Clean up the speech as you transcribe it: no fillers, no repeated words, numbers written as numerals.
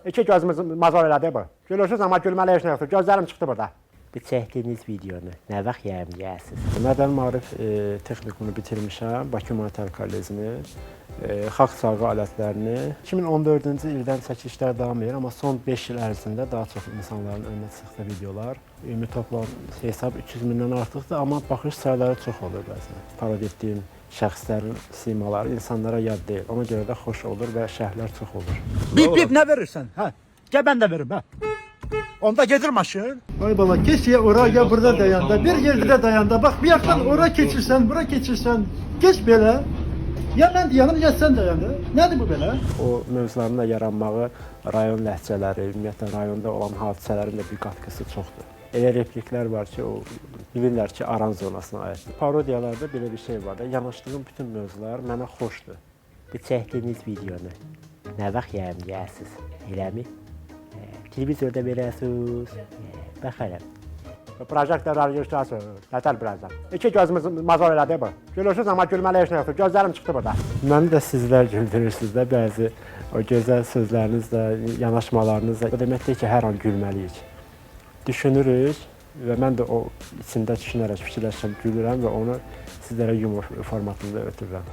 İki gözümüz mazor elədi bu. Gülürsüz amma gülməli heç nə yoxdur. Gözlərim çıxdı burada. Bu çəkdiyiniz videonu nə vaxt yayımlayasınız? Mədəni Maarif texnikumunu bitirmişəm, Bakı Humanitar Kollecini, xalq sağlığı alətlərini. 2014-cü ildən çəkilişlər davam edir, amma son 5 il ərzində daha çox insanların önünə çıxdı videolar. Ümumi toplam hesab 300 mindən artıqdır, amma baxış sayıları çox olur bəzən. Parod etdiyim şəxslərin simaları insanlara yad deyil. Ona görə də xoş olur və şərhlər çox olur. Bip ne verirsen? Ha? Gel ben de veririm ha. Onda getir maşın. Ay bala keşke oraya burada dayandı. Bir yerde dayandı. Bak bir yaktan oraya geçirsen, buraya geçirsen. Geç böyle. Ya ben dayanır ya sen dayanır. Nedir bu böyle? O mövzuların da yaranmağı rayon ləhcələri, ümumiyyətlə rayonda olan hadisələrin də bir qatqısı çoxdur. Elə repliklər var ki, o bilirlər ki, aran zonasına aiddir. Parodiyalarda belə bir şey var da, yanaşdığım bütün mövzular mənə xoşdur. Bu çəkdiyiniz videonu nə vaxt yayımlayasınız? Eləmi? Televizorda verəsiniz? Baxaram. Projektlər göstərsin, nətər birazdan. İki gözümüz mazor elədi bu. Gülürsüz amma gülməli heç nə yoxdur. Gözlərim çıxdı burada. Məni də sizlər güldürürsünüz də bəzi o gözəl sözlərinizlə, yanaşmalarınızla. O deməkdir ki, hər an gülməliyik. Düşünürük və mən də o içində düşünərək, fikirləşəm, gülürəm və onu sizlərə yumor formatında ötürürəm.